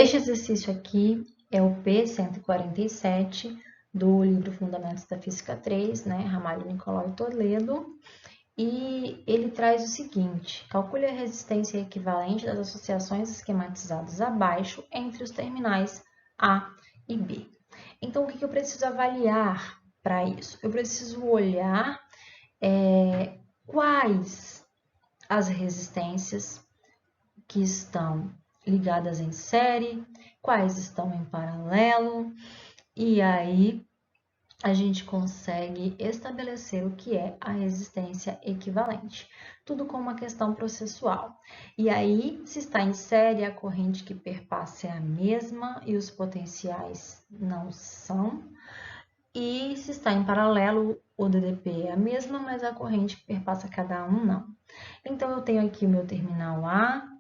Este exercício aqui é o P147 do livro Fundamentos da Física 3, né, Ramalho, Nicolau e Toledo, e ele traz o seguinte: calcule a resistência equivalente das associações esquematizadas abaixo entre os terminais A e B. Então, o que eu preciso avaliar para isso? Eu preciso olhar quais as resistências que estão ligadas em série, quais estão em paralelo, e aí a gente consegue estabelecer o que é a resistência equivalente. Tudo com uma questão processual. E aí, se está em série, a corrente que perpassa é a mesma e os potenciais não são. E se está em paralelo, o DDP é a mesma, mas a corrente que perpassa cada um não. Então, eu tenho aqui o meu terminal A,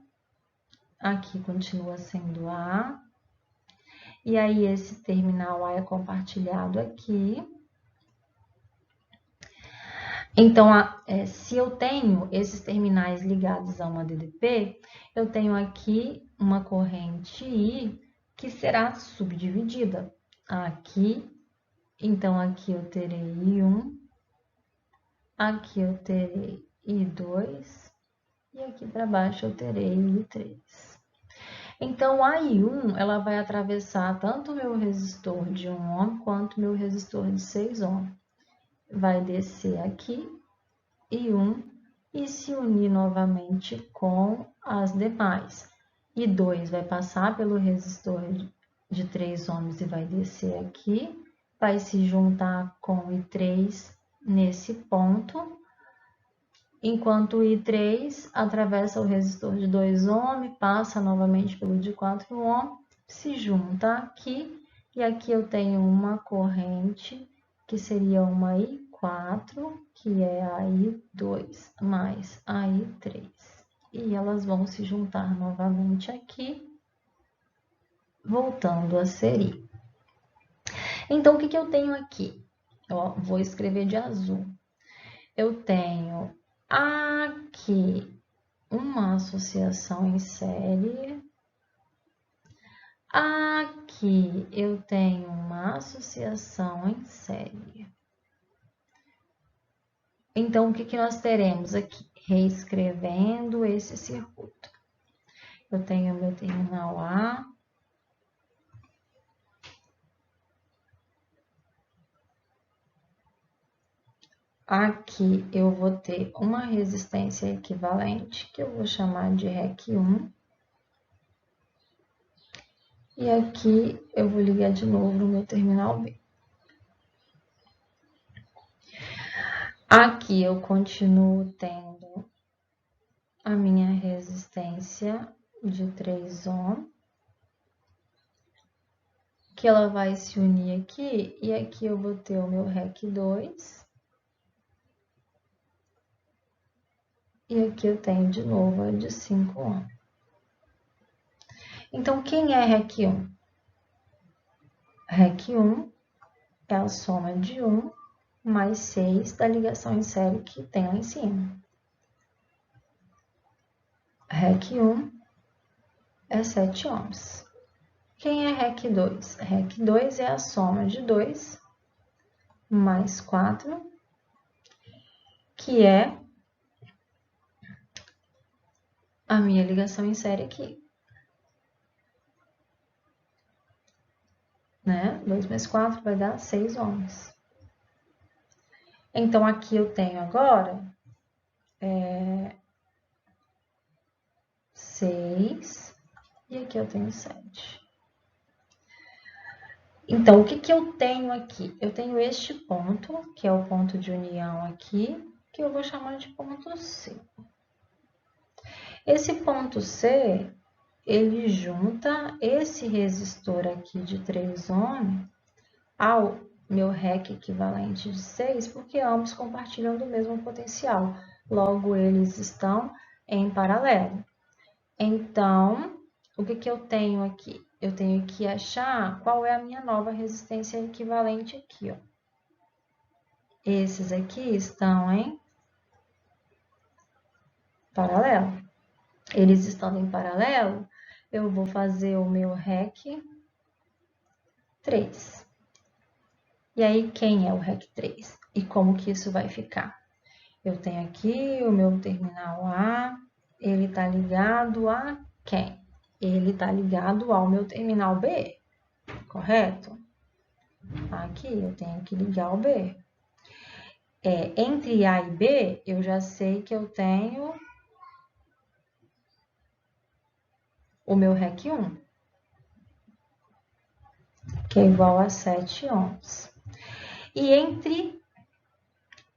aqui continua sendo A, e aí esse terminal A é compartilhado aqui. Então, se eu tenho esses terminais ligados a uma DDP, eu tenho aqui uma corrente I que será subdividida. Aqui, então aqui eu terei I1, aqui eu terei I2 e aqui para baixo eu terei I3. Então, a I1 ela vai atravessar tanto o meu resistor de 1 ohm quanto o meu resistor de 6 ohm. Vai descer aqui, I1, e se unir novamente com as demais. I2 vai passar pelo resistor de 3 ohms e vai descer aqui, vai se juntar com I3 nesse ponto, enquanto o I3 atravessa o resistor de 2 ohm, passa novamente pelo de 4 ohm, se junta aqui, e aqui eu tenho uma corrente que seria uma I4, que é a I2 mais a I3. E elas vão se juntar novamente aqui, voltando a ser I. Então, o que eu tenho aqui? Eu vou escrever de azul. Eu tenho aqui uma associação em série. Aqui eu tenho uma associação em série. Então, o que nós teremos aqui? Reescrevendo esse circuito. Eu tenho meu terminal A. Aqui eu vou ter uma resistência equivalente, que eu vou chamar de REC1. E aqui eu vou ligar de novo no meu terminal B. Aqui eu continuo tendo a minha resistência de 3 ohm, que ela vai se unir aqui, e aqui eu vou ter o meu REC2. E aqui eu tenho de novo a de 5 ohm. Então, quem é REC1? REC1 é a soma de 1 mais 6 da ligação em série que tem lá em cima. REC1 é 7 ohms. Quem é REC2? REC2 é a soma de 2 mais 4, que é a minha ligação em série aqui. Né? 2 mais 4 vai dar 6 ohms. Então, aqui eu tenho agora 6 e aqui eu tenho 7. Então, o que eu tenho aqui? Eu tenho este ponto, que é o ponto de união aqui, que eu vou chamar de ponto C. Esse ponto C, ele junta esse resistor aqui de 3 ohm ao meu REC equivalente de 6, porque ambos compartilham do mesmo potencial. Logo, eles estão em paralelo. Então, o que eu tenho aqui? Eu tenho que achar qual é a minha nova resistência equivalente aqui, ó. Esses aqui estão em paralelo. Eles estão em paralelo, eu vou fazer o meu REC 3. E aí, quem é o REC 3? E como que isso vai ficar? Eu tenho aqui o meu terminal A, ele está ligado a quem? Ele está ligado ao meu terminal B, correto? Aqui, eu tenho que ligar o B. Entre A e B, eu já sei que eu tenho o meu REC 1, que é igual a 7 ohms. E entre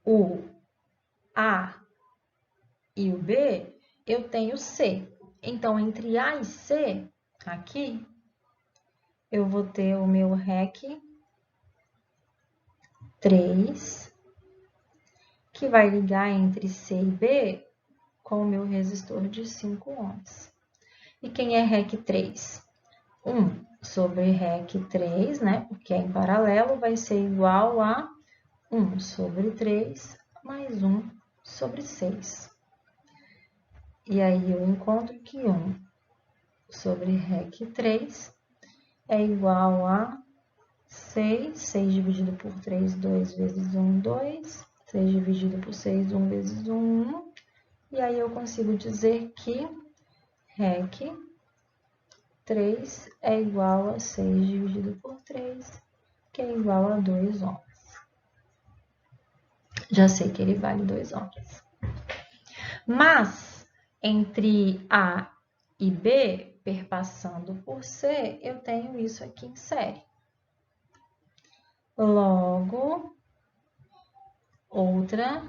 o A e o B, eu tenho C. Então, entre A e C, aqui, eu vou ter o meu REC 3, que vai ligar entre C e B com o meu resistor de 5 ohms. E quem é REC 3? 1 sobre REC 3, né? Porque é em paralelo, vai ser igual a 1 sobre 3 mais 1 sobre 6. E aí eu encontro que 1 sobre REC 3 é igual a 6. 6 dividido por 3, 2 vezes 1, 2. 6 dividido por 6, 1 vezes 1, 1. E aí eu consigo dizer que REC 3 é igual a 6 dividido por 3, que é igual a 2 ohms. Já sei que ele vale 2 ohms. Mas, entre A e B, perpassando por C, eu tenho isso aqui em série. Logo, outra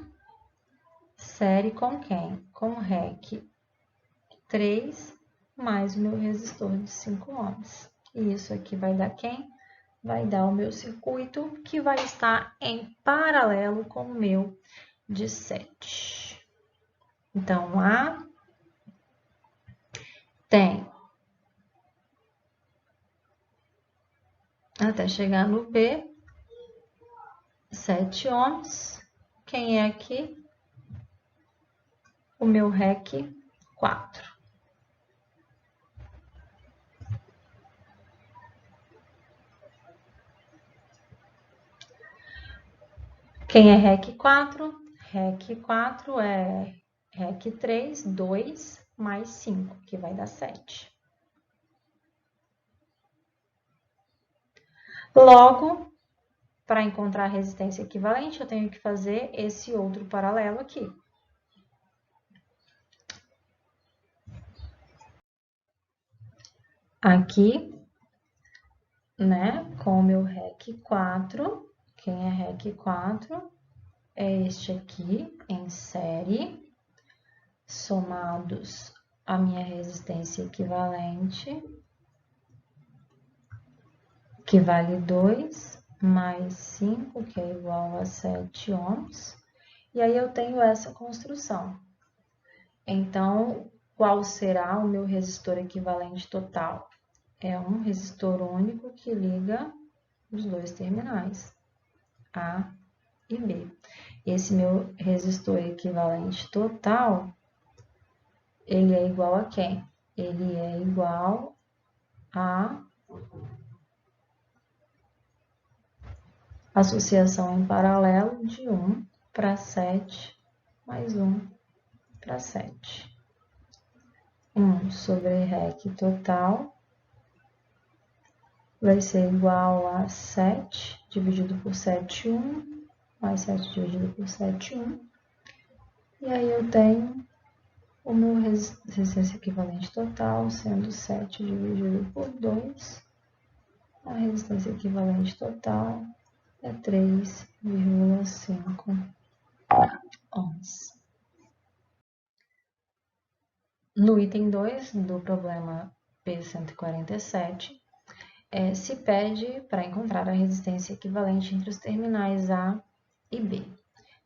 série com quem? Com REC 3 mais o meu resistor de 5 ohms. E isso aqui vai dar quem? Vai dar o meu circuito, que vai estar em paralelo com o meu de 7. Então, A tem, até chegar no B, 7 ohms. Quem é aqui? O meu REC 4. Quem é REC 4? REC 4 é REC 3, 2 mais 5, que vai dar 7. Logo, para encontrar a resistência equivalente, eu tenho que fazer esse outro paralelo aqui. Aqui, né, com o meu REC 4, quem é REC 4? É este aqui, em série, somados a minha resistência equivalente, que vale 2 mais 5, que é igual a 7 ohms. E aí eu tenho essa construção. Então, qual será o meu resistor equivalente total? É um resistor único que liga os dois terminais, A e B. Esse meu resistor equivalente total, ele é igual a quem? Ele é igual a associação em paralelo de 1 para 7 mais 1 para 7. 1 sobre REC total vai ser igual a 7 dividido por 7, 1, mais 7 dividido por 7, 1. E aí eu tenho o meu resistência equivalente total sendo 7 dividido por 2. A resistência equivalente total é 3,5 ohms. No item 2 do problema P147, se pede para encontrar a resistência equivalente entre os terminais A e B,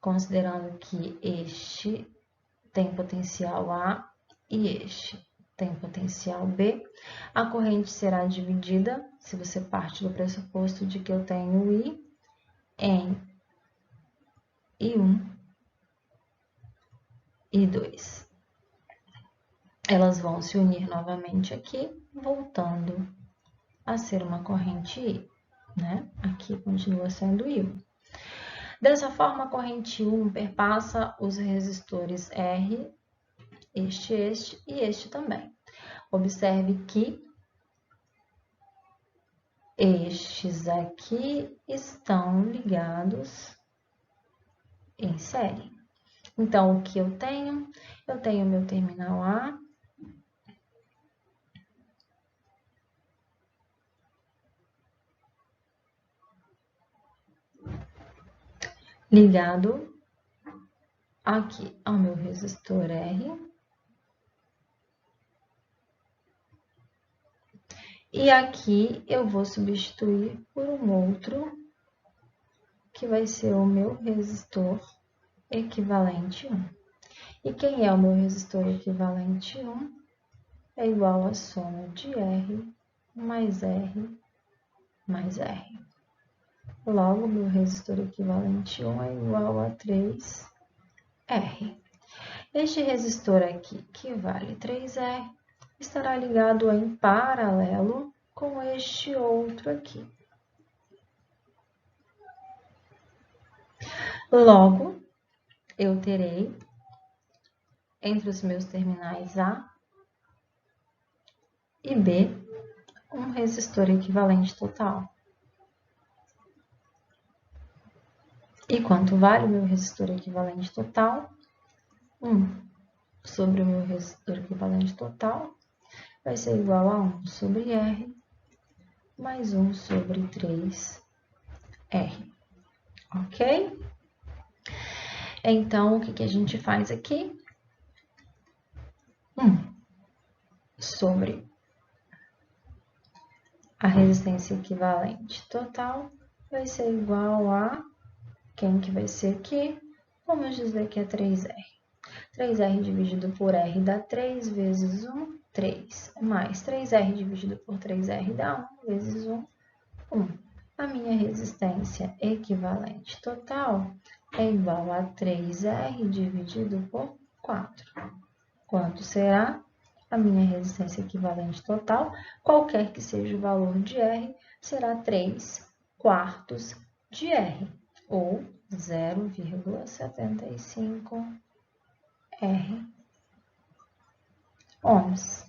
considerando que este tem potencial A e este tem potencial B, a corrente será dividida, se você parte do pressuposto de que eu tenho I, em I1 e 2. Elas vão se unir novamente aqui, voltando a ser uma corrente I, né? Aqui continua sendo I. Dessa forma, a corrente 1 perpassa os resistores R, este e este também. Observe que estes aqui estão ligados em série. Então, o que eu tenho? Eu tenho meu terminal A ligado aqui ao meu resistor R. E aqui eu vou substituir por um outro, que vai ser o meu resistor equivalente 1. E quem é o meu resistor equivalente 1? É igual à soma de R mais R mais R. Logo, meu resistor equivalente 1 é igual a 3R. Este resistor aqui, que vale 3R, estará ligado em paralelo com este outro aqui. Logo, eu terei entre os meus terminais A e B um resistor equivalente total. E quanto vale o meu resistor equivalente total? 1 sobre o meu resistor equivalente total vai ser igual a 1 sobre R mais 1 sobre 3R. Ok? Então, o que a gente faz aqui? 1 sobre a resistência equivalente total vai ser igual a quem que vai ser aqui? Vamos dizer que é 3R. 3R dividido por R dá 3 vezes 1, 3. Mais 3R dividido por 3R dá 1 vezes 1, 1. A minha resistência equivalente total é igual a 3R dividido por 4. Quanto será? A minha resistência equivalente total, qualquer que seja o valor de R, será 3 quartos de R, ou 0,75 R ohms.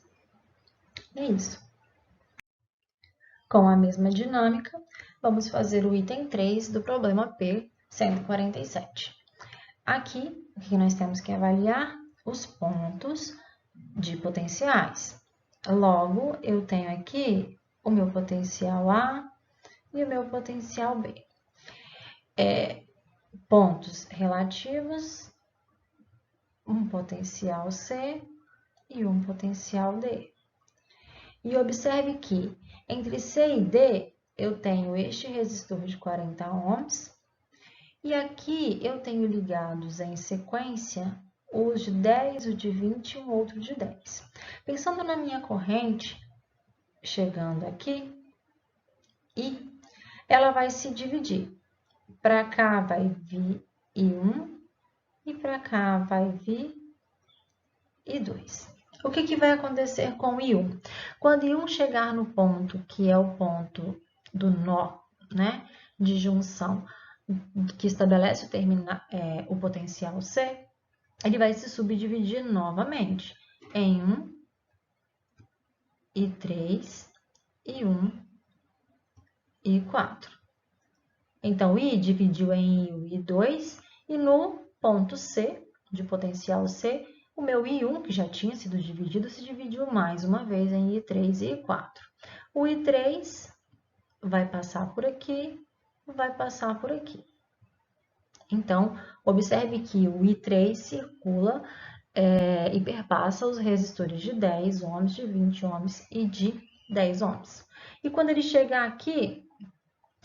É isso. Com a mesma dinâmica, vamos fazer o item 3 do problema P 147. Aqui, o que nós temos que avaliar? Os pontos de potenciais. Logo, eu tenho aqui o meu potencial A e o meu potencial B. Pontos relativos, um potencial C e um potencial D. E observe que entre C e D eu tenho este resistor de 40 ohms e aqui eu tenho ligados em sequência os de 10, o de 20 e um outro de 10. Pensando na minha corrente, chegando aqui, I, ela vai se dividir. Para cá vai vir I1 e para cá vai vir I2. O que vai acontecer com o I1? Quando I1 chegar no ponto, que é o ponto do nó, né, de junção, que estabelece o potencial C, ele vai se subdividir novamente em 1 e 3 e 1 e 4. Então, I dividiu em I1 e I2 e no ponto C, de potencial C, o meu I1, que já tinha sido dividido, se dividiu mais uma vez em I3 e I4. O I3 vai passar por aqui, vai passar por aqui. Então, observe que o I3 circula e perpassa os resistores de 10 ohms, de 20 ohms e de 10 ohms. E quando ele chegar aqui,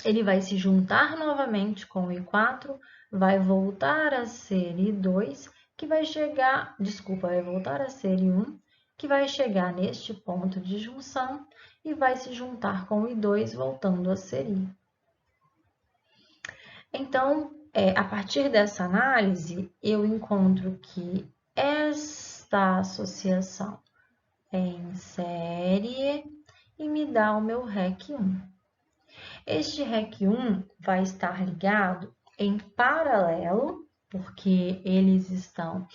ele vai se juntar novamente com o I4, vai voltar a ser I2, que vai chegar, vai voltar a ser I1, que vai chegar neste ponto de junção e vai se juntar com o I2, voltando a ser I. Então, a partir dessa análise, eu encontro que esta associação em série e me dá o meu REC 1. Este REC 1 vai estar ligado em paralelo, porque eles estão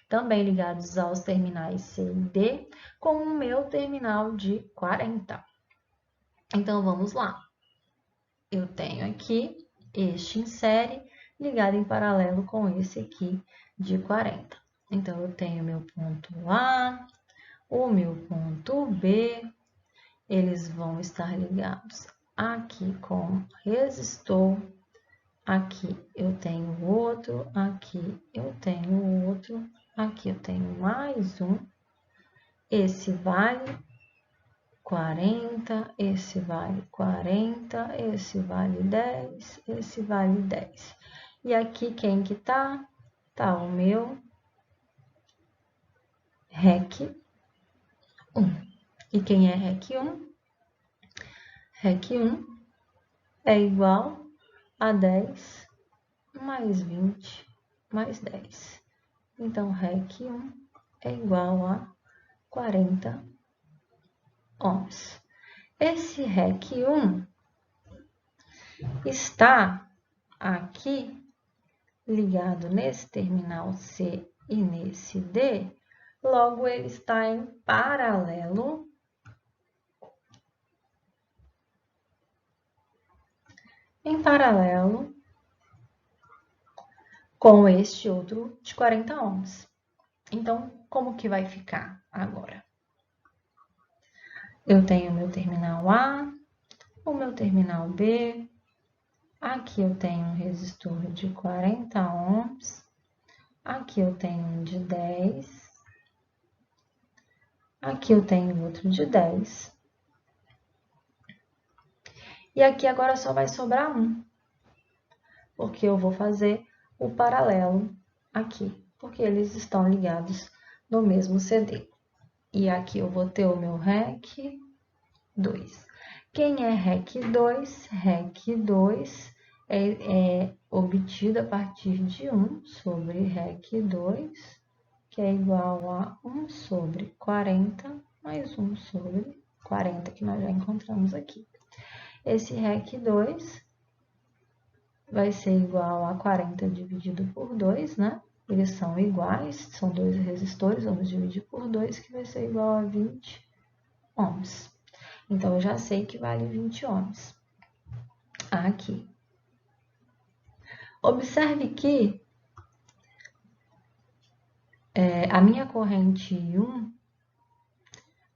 também ligados aos terminais C e D, com o meu terminal de 40. Então, vamos lá. Eu tenho aqui este em série ligado em paralelo com esse aqui de 40. Então, eu tenho meu ponto A, o meu ponto B, eles vão estar ligados aqui com resistor, aqui eu tenho outro, aqui eu tenho outro, aqui eu tenho mais um, esse vale 40, esse vale 40, esse vale 10, esse vale 10. E aqui quem que tá? Tá o meu REC 1. E quem é REC 1? REC 1 é igual a 10 mais 20 mais 10. Então, REC 1 é igual a 40 ohms. Esse REC 1 está aqui ligado nesse terminal C e nesse D, logo ele está em paralelo com este outro de 40 ohms. Então, como que vai ficar agora? Eu tenho o meu terminal A, o meu terminal B, aqui eu tenho um resistor de 40 ohms, aqui eu tenho um de 10, aqui eu tenho outro de 10. E aqui agora só vai sobrar um, porque eu vou fazer o paralelo aqui, porque eles estão ligados no mesmo CD. E aqui eu vou ter o meu REC 2. Quem é REC 2? REC 2 é obtido a partir de 1 sobre REC 2, que é igual a 1 sobre 40 mais 1 sobre 40, que nós já encontramos aqui. Esse REC 2 vai ser igual a 40 dividido por 2, né? Eles são iguais, são dois resistores, vamos dividir por 2, que vai ser igual a 20 ohms. Então, eu já sei que vale 20 ohms. Aqui. Observe que a minha corrente 1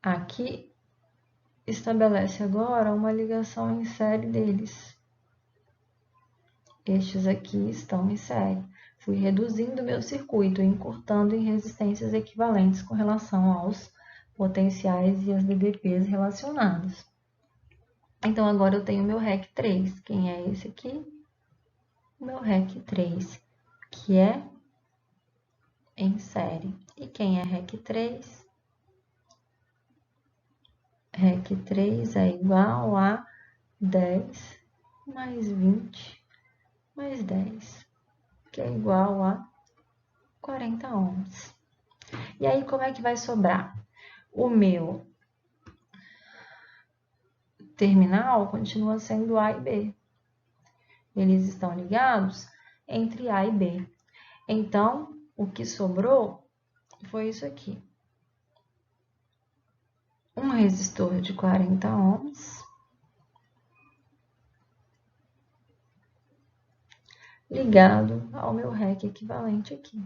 aqui estabelece agora uma ligação em série deles. Estes aqui estão em série. Fui reduzindo meu circuito, encurtando em resistências equivalentes com relação aos potenciais e as DDPs relacionadas. Então, agora eu tenho meu REC 3. Quem é esse aqui? O meu REC 3, que é em série. E quem é REC 3? REC 3 é igual a 10 mais 20 mais 10, que é igual a 40 ohms. E aí, como é que vai sobrar? O meu terminal continua sendo A e B. Eles estão ligados entre A e B. Então, o que sobrou foi isso aqui. Um resistor de 40 ohms ligado ao meu REC equivalente aqui.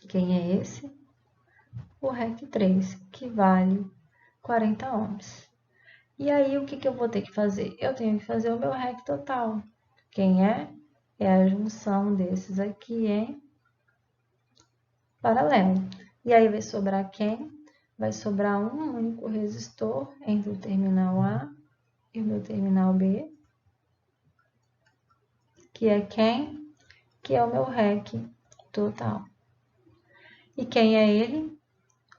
Quem é esse? O REC 3, que vale 40 ohms. E aí, o que eu vou ter que fazer? Eu tenho que fazer o meu REC total. Quem é? É a junção desses aqui em paralelo. E aí, vai sobrar quem? Vai sobrar um único resistor entre o terminal A e o meu terminal B, que é quem? Que é o meu REC total. E quem é ele?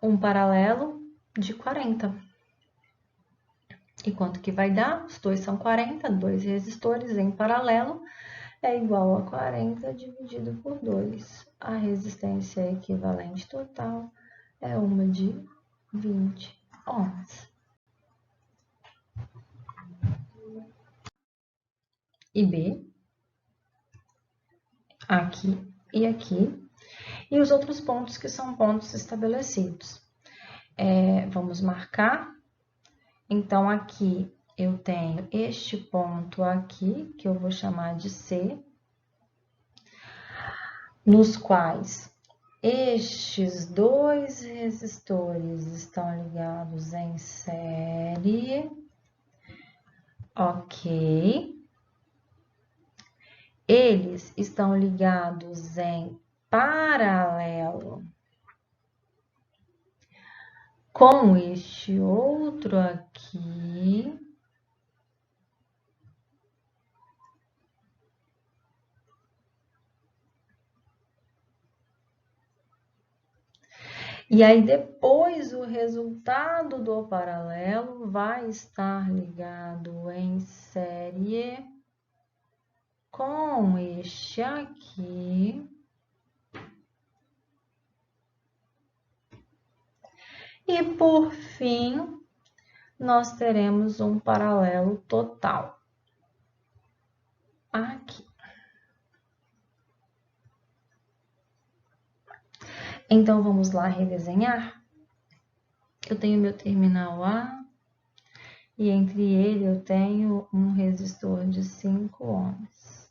Um paralelo de 40. E quanto que vai dar? Os dois são 40, dois resistores em paralelo é igual a 40 dividido por 2. A resistência equivalente total é uma de 20 ohms. E B, aqui e aqui. E os outros pontos que são pontos estabelecidos. Vamos marcar. Então, aqui eu tenho este ponto aqui, que eu vou chamar de C, nos quais estes dois resistores estão ligados em série. Ok. Eles estão ligados em paralelo com este outro aqui. E aí, depois, o resultado do paralelo vai estar ligado em série com este aqui. E, por fim, nós teremos um paralelo total aqui. Então, vamos lá redesenhar? Eu tenho meu terminal A e entre ele eu tenho um resistor de 5 ohms.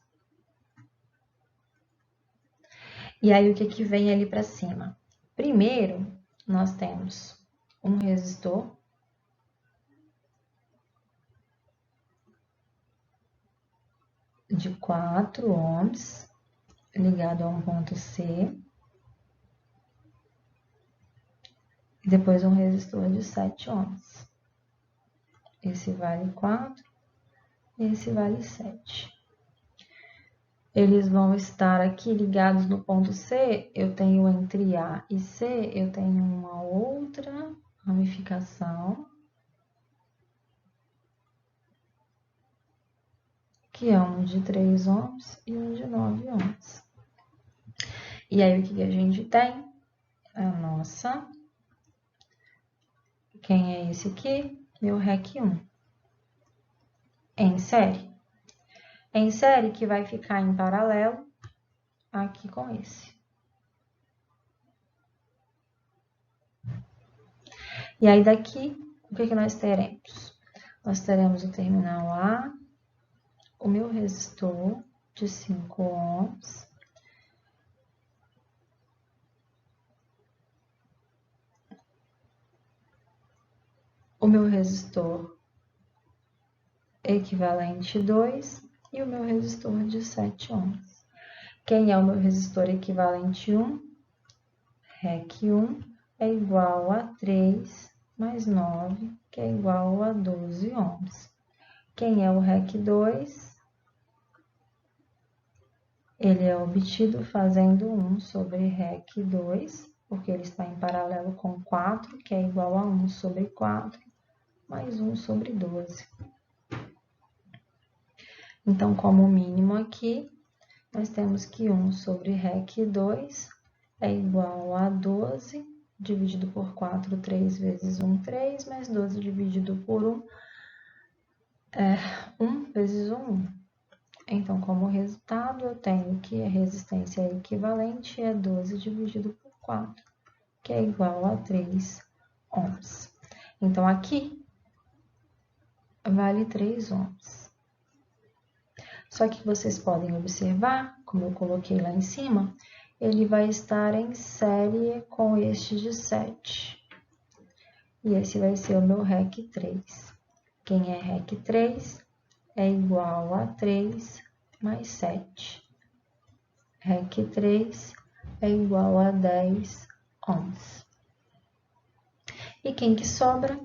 E aí, o que vem ali para cima? Primeiro, nós temos um resistor de 4 ohms ligado a um ponto C. E depois um resistor de 7 ohms. Esse vale 4 e esse vale 7. Eles vão estar aqui ligados no ponto C. Eu tenho entre A e C, eu tenho uma outra ramificação, que é um de 3 ohms e um de 9 ohms. E aí, o que a gente tem? A nossa... Quem é esse aqui? Meu REC 1. Em série. Em série que vai ficar em paralelo aqui com esse. E aí, daqui, o que nós teremos? Nós teremos o terminal A, o meu resistor de 5 ohms, o meu resistor equivalente 2 e o meu resistor de 7 ohms. Quem é o meu resistor equivalente 1? REC 1 é igual a 3 mais 9, que é igual a 12 ohms. Quem é o REC 2? Ele é obtido fazendo 1 sobre REC 2, porque ele está em paralelo com 4, que é igual a 1 sobre 4, mais 1 sobre 12. Então, como mínimo aqui, nós temos que 1 sobre REC 2 é igual a 12, dividido por 4, 3 vezes 1, 3, mais 12 dividido por 1, 1 vezes 1, 1. Então, como resultado, eu tenho que a resistência equivalente é 12 dividido por 4, que é igual a 3 ohms. Então, aqui vale 3 ohms. Só que vocês podem observar, como eu coloquei lá em cima, ele vai estar em série com este de 7. E esse vai ser o meu REC 3. Quem é REC 3 é igual a 3 mais 7. REC 3 é igual a 10 ohms. E quem que sobra?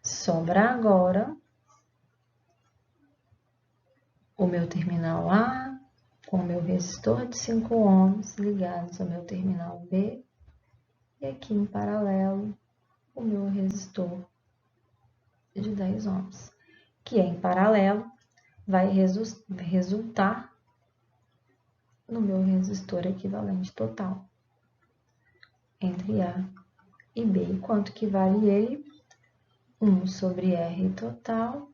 Sobra agora o meu terminal A com o meu resistor de 5 ohms ligados ao meu terminal B. E aqui em paralelo, o meu resistor de 10 ohms, que em paralelo vai resultar no meu resistor equivalente total entre A e B. E quanto que vale ele? 1 sobre R total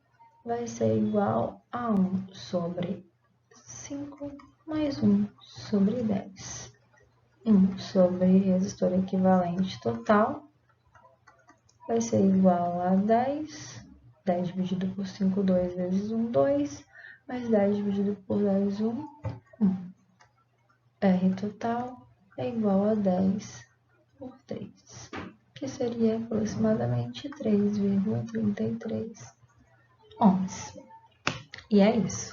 vai ser igual a 1 sobre 5 mais 1 sobre 10. 1 sobre resistor equivalente total vai ser igual a 10. 10 dividido por 5, 2 vezes 1, 2. Mais 10 dividido por 10, 1, 1. R total é igual a 10 por 3, que seria aproximadamente 3,33 ohms. E é isso.